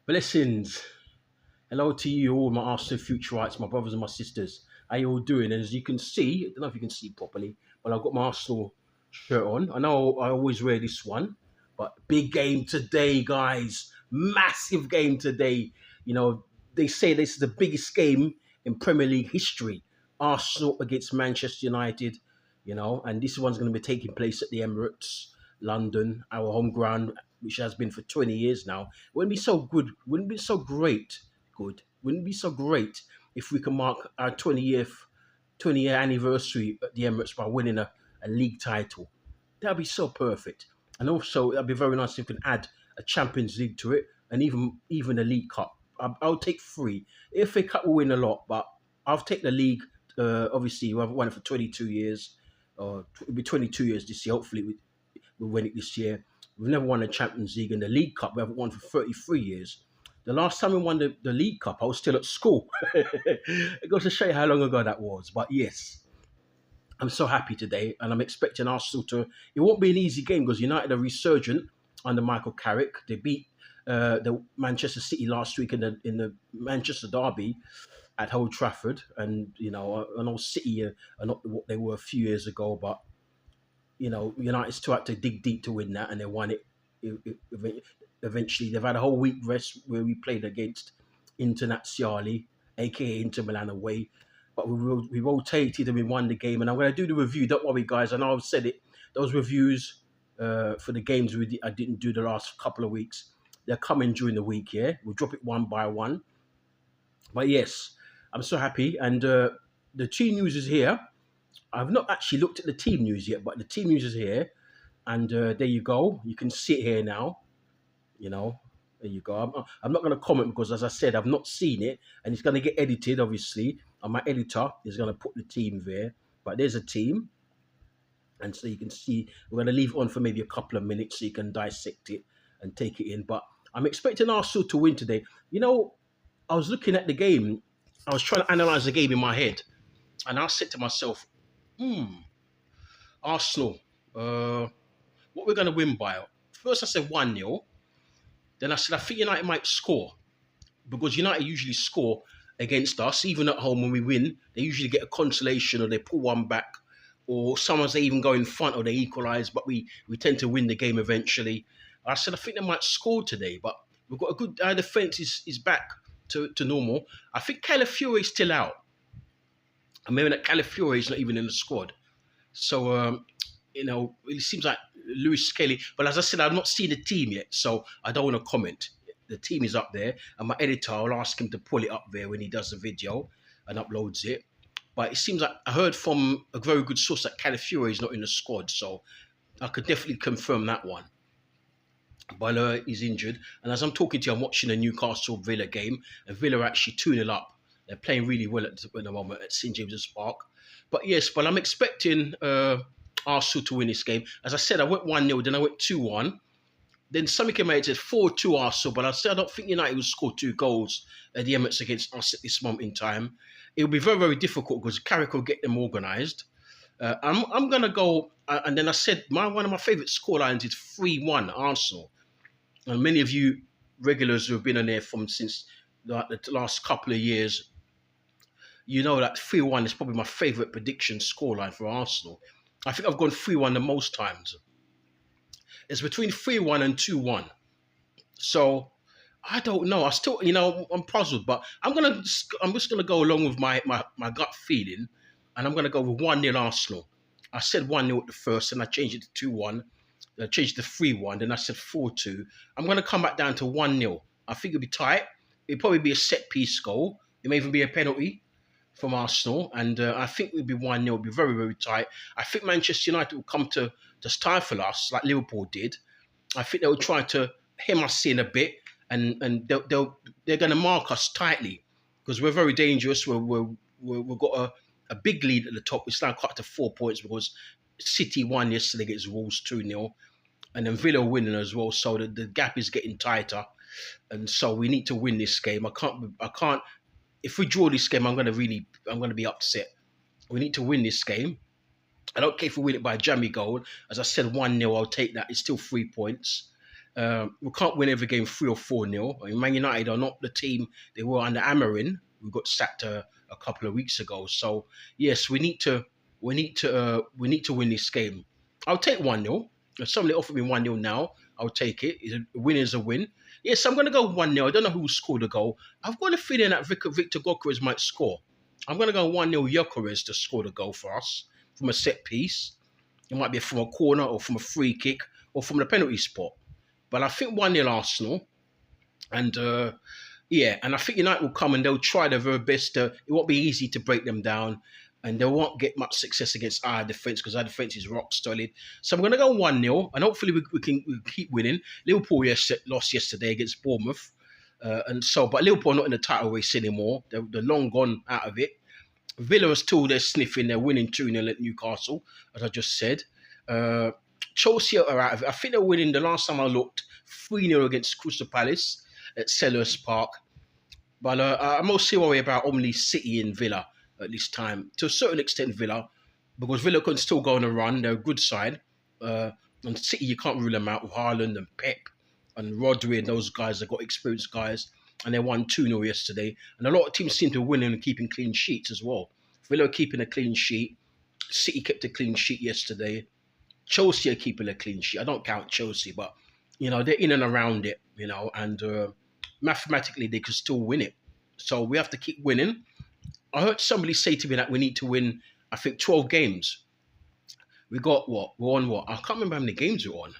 Blessings. Hello to you all, my Arsenal futurites, my brothers and my sisters. How you all doing? As you can see, I don't know if you can see properly, but I've got my Arsenal shirt on. I know I always wear this one, but big game today, guys. Massive game today. You know, they say this is the biggest game in Premier League history. Arsenal against Manchester United, and this one's going to be taking place at the Emirates, London, our home ground, which has been for 20 years now. Wouldn't be so good, wouldn't be so great wouldn't it be so great if we can mark our 20-year anniversary at the Emirates by winning a league title? That'd be so perfect. And also, that'd be very nice if we can add a Champions League to it and even a League Cup. I'll take three. If a Cup will win a lot, but I'll take the league. Obviously, we have won it for 22 years. It'll be 22 years this year. Hopefully, we'll win it this year. We've never won a Champions League, and the League Cup we haven't won for 33 years. The last time we won the League Cup, I was still at school. It goes to show you how long ago that was. But yes, I'm so happy today, and I'm expecting Arsenal to. It won't be an easy game because United are resurgent under Michael Carrick. They beat the Manchester City last week in the Manchester derby at Old Trafford, and I know City are not what they were a few years ago, but United still had to dig deep to win that, and they won it. Eventually, they've had a whole week rest where we played against Internazionale, aka Inter Milan away. But we rotated and we won the game. And I'm going to do the review. Don't worry, guys. I know I've said it. Those reviews for the games I didn't do the last couple of weeks, they're coming during the week. Yeah, we'll drop it one by one. But yes, I'm so happy. And the team news is here. I've not actually looked at the team news yet, but the team news is here. And there you go. You can see it here now. There you go. I'm not going to comment because, as I said, I've not seen it, and it's going to get edited, obviously. And my editor is going to put the team there. But there's a team, and so you can see. We're going to leave it on for maybe a couple of minutes so you can dissect it and take it in. But I'm expecting Arsenal to win today. I was looking at the game. I was trying to analyze the game in my head, and I said to myself, Arsenal, what we're going to win by? First, I said 1-0. Then I said, I think United might score because United usually score against us, even at home when we win. They usually get a consolation or they pull one back, or sometimes they even go in front or they equalise, but we tend to win the game eventually. I said, I think they might score today, but we've got a good, our defence is back to normal. I think Calafiore is still out. I mean, that Calafiore is not even in the squad. So, it seems like Lewis Skelly. But as I said, I've not seen the team yet, so I don't want to comment. The team is up there, and my editor, I'll ask him to pull it up there when he does the video and uploads it. But it seems like I heard from a very good source that Calafiore is not in the squad, so I could definitely confirm that one. But he's injured, and as I'm talking to you, I'm watching a Newcastle Villa game, and Villa are actually 2-0 up. They're playing really well at the moment at St James's Park. But yes, I'm expecting Arsenal to win this game. As I said, I went 1-0, then I went 2-1. Then something came out and said 4-2 Arsenal, but I said I don't think United will score 2 goals at the Emirates against us at this moment in time. It will be very, very difficult because Carrick will get them organised. I'm going to go, and then I said one of my favourite scorelines is 3-1 Arsenal. And many of you regulars who have been on there since the last couple of years, you know that 3-1 is probably my favourite prediction scoreline for Arsenal. I think I've gone 3-1 the most times. It's between 3-1 and 2-1. So I don't know. I still, I'm puzzled, but I'm just gonna go along with my gut feeling, and I'm gonna go with 1-0 Arsenal. I said 1-0 at the first, and I changed it to 2-1. I changed it to 3-1, then I said 4-2. I'm gonna come back down to 1-0. I think it'll be tight. It'll probably be a set piece goal. It may even be a penalty from Arsenal, and I think it'll be 1-0. It'll be very, very tight. I think Manchester United will come to stifle us like Liverpool did. I think they'll try to hem us in a bit, and they're going to mark us tightly because we're very dangerous. We've got a big lead at the top. It's now cut to 4 points because City won yesterday against Wolves 2-0, and then Villa winning as well. So the gap is getting tighter, and so we need to win this game. I can't. If we draw this game, I'm going to be upset. We need to win this game. I don't care if we win it by a jammy goal. As I said, 1-0, I'll take that. It's still 3 points. We can't win every game 3 or 4-0. I mean, Man United are not the team they were under Amarin. We got sacked a couple of weeks ago. So yes, we need to win this game. I'll take 1-0. If somebody offered me 1-0 now, I'll take it. A win is a win. Yes, I'm going to go 1-0. I don't know who scored the goal. I've got a feeling that Victor Gokres might score. I'm going to go 1-0 Gyökeres to score the goal for us from a set piece. It might be from a corner or from a free kick or from the penalty spot. But I think 1-0 Arsenal. And and I think United will come and they'll try their very best. It won't be easy to break them down. And they won't get much success against our defence because our defence is rock solid. So I'm going to go 1-0 and hopefully we can keep winning. Liverpool lost yesterday against Bournemouth. But Liverpool are not in the title race anymore. They're long gone out of it. Villa are still there sniffing. They're winning 2-0 at Newcastle, as I just said. Chelsea are out of it. I think they're winning, the last time I looked, 3-0 against Crystal Palace at Selhurst Park. But I'm mostly worried about only City and Villa at this time. To a certain extent, Villa, because Villa can still go on a run. They're a good side. And City, you can't rule them out with Haaland and Pep and Rodri and those guys. They've got experienced guys. And they won 2-0 yesterday. And a lot of teams seem to win and keeping clean sheets as well. Villa are keeping a clean sheet. City kept a clean sheet yesterday. Chelsea are keeping a clean sheet. I don't count Chelsea, but, they're in and around it, and mathematically they could still win it. So we have to keep winning. I heard somebody say to me that we need to win, I think, 12 games. We got what? We're on what? I can't remember how many games we're on.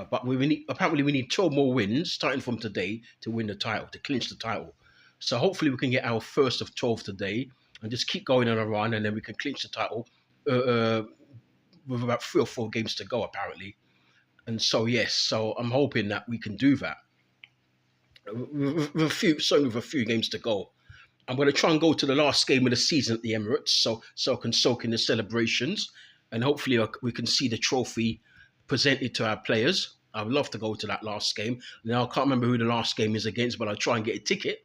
But apparently we need 12 more wins starting from today to win the title, to clinch the title. So hopefully we can get our first of 12 today and just keep going on a run, and then we can clinch the title with about 3 or 4 games to go, apparently. And so, yes, so I'm hoping that we can do that. With a few games to go. I'm going to try and go to the last game of the season at the Emirates, so I can soak in the celebrations, and hopefully we can see the trophy presented to our players. I would love to go to that last game. Now, I can't remember who the last game is against, but I'll try and get a ticket.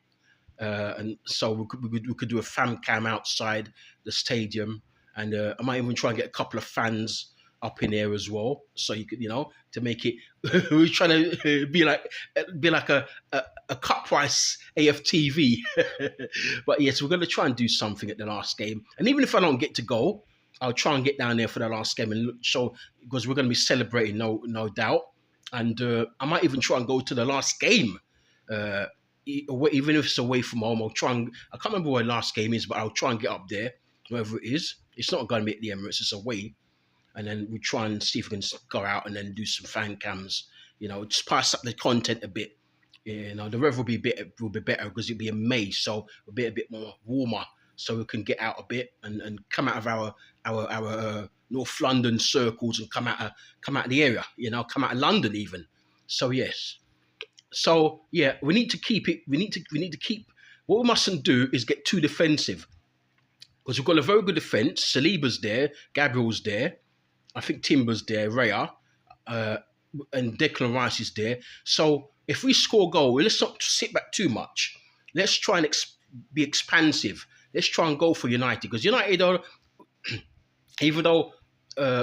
And so we could do a fan cam outside the stadium, and I might even try and get a couple of fans up in there as well. So you could, to make it, we're trying to be like a cut price AFTV. But yes, we're going to try and do something at the last game. And even if I don't get to go, I'll try and get down there for the last game and show, because we're going to be celebrating, no doubt. And I might even try and go to the last game, even if it's away from home. I can't remember where the last game is, but I'll try and get up there, wherever it is. It's not going to be at the Emirates, it's away. And then we try and see if we can go out and then do some fan cams, just spice up the content a bit. The weather will be better because it'll be in May, so it'll be a bit more warmer, so we can get out a bit and come out of our North London circles and come out of the area, come out of London even. So yes, we need to keep it. We need to keep. What we mustn't do is get too defensive, because we've got a very good defence. Saliba's there, Gabriel's there. I think Timber's there, Raya, and Declan Rice is there. So if we score a goal, let's not sit back too much. Let's try and be expansive. Let's try and go for United, because United are, even though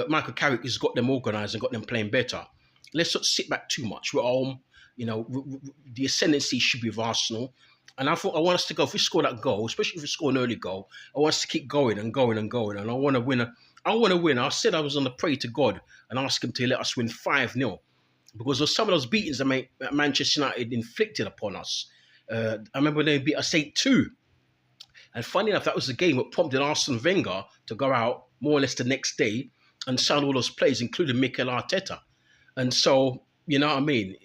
Michael Carrick has got them organised and got them playing better, let's not sit back too much. We're at home, the ascendancy should be with Arsenal. And I want us to go, if we score that goal, especially if we score an early goal, I want us to keep going and going and going. And I want to win. I said I was going to pray to God and ask him to let us win 5-0. Because of some of those beatings that Manchester United inflicted upon us. I remember they beat us 8-2. And funny enough, that was the game that prompted Arsene Wenger to go out more or less the next day and sign all those players, including Mikel Arteta. And so, you know what I mean?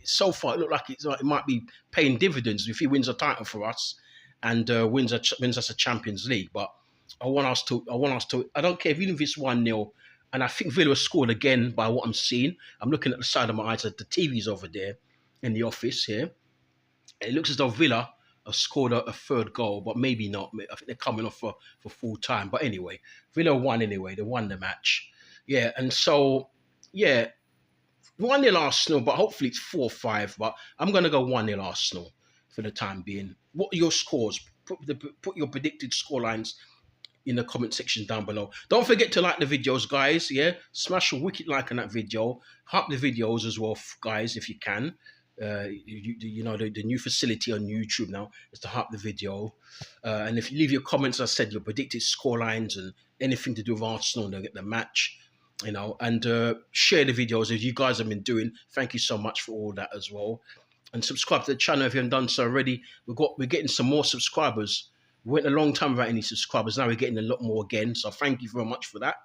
So far, it looked like it might be paying dividends if he wins a title for us and wins us a Champions League. But I want us to. I don't care even if it's 1-0. And I think Villa scored again by what I'm seeing. I'm looking at the side of my eyes at the TV's over there in the office here. It looks as though Villa have scored a third goal, but maybe not. I think they're coming off for full time. But anyway, Villa won anyway. They won the match. Yeah, and so, 1-0 Arsenal, but hopefully it's 4-5. But I'm going to go 1-0 Arsenal for the time being. What are your scores? Put your predicted scorelines in the comment section down below. Don't forget to like the videos, guys. Yeah, smash a wicked like on that video. Hype the videos as well, guys, if you can. You know, the new facility on YouTube now is to hype the video. And if you leave your comments, as I said, your predicted score lines and anything to do with Arsenal, they'll get the match. You know, and share the videos as you guys have been doing. Thank you so much for all that as well. And subscribe to the channel if you haven't done so already. We're getting some more subscribers. We went a long time without any subscribers. Now we're getting a lot more again. So thank you very much for that.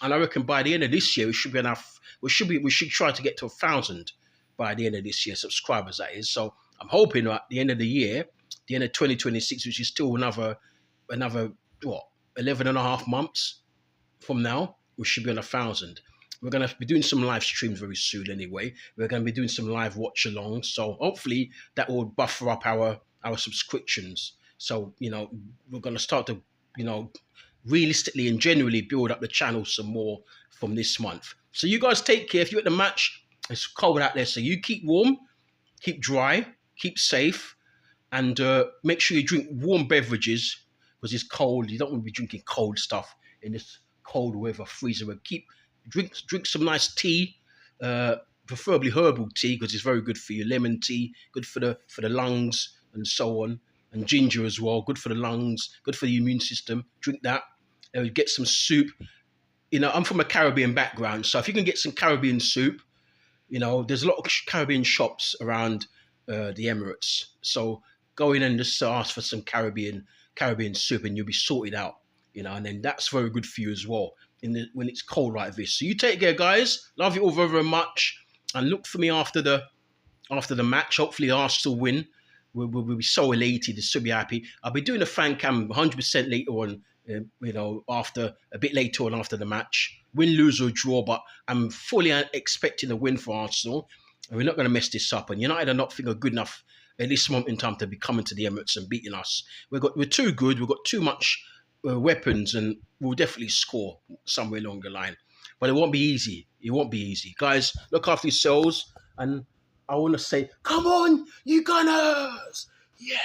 And I reckon by the end of this year, we should be enough. We should try to get to 1,000 by the end of this year, subscribers, that is. So I'm hoping at the end of the year, the end of 2026, which is still another what, 11 and a half months from now, we should be on 1,000. We're going to be doing some live streams very soon anyway. We're going to be doing some live watch alongs. So hopefully that will buffer up our subscriptions. So, you know, we're going to start to, you know, realistically and genuinely build up the channel some more from this month. So you guys take care. If you're at the match, it's cold out there. So you keep warm, keep dry, keep safe, and make sure you drink warm beverages because it's cold. You don't want to be drinking cold stuff in this cold weather, freezer. But drink some nice tea, preferably herbal tea because it's very good for you. Lemon tea, good for the lungs and so on, and ginger as well, good for the lungs, good for the immune system. Drink that. Get some soup. You know, I'm from a Caribbean background, so if you can get some Caribbean soup, you know, there's a lot of Caribbean shops around the Emirates. So go in and just ask for some Caribbean soup, and you'll be sorted out. You know, and then that's very good for you as well when it's cold like this. So you take care, guys. Love you all very, very much, and look for me after the match. Hopefully, Arsenal win. We'll be so elated. So be happy. I'll be doing a fan cam 100% later on. You know, a bit later on after the match, win, lose or draw. But I'm fully expecting a win for Arsenal, and we're not going to mess this up. And United are not feeling good enough at this moment in time to be coming to the Emirates and beating us. We're too good. We've got too much weapons, and we'll definitely score somewhere along the line. But it won't be easy. It won't be easy. Guys, look after yourselves. And I want to say, come on, you Gunners! Yeah!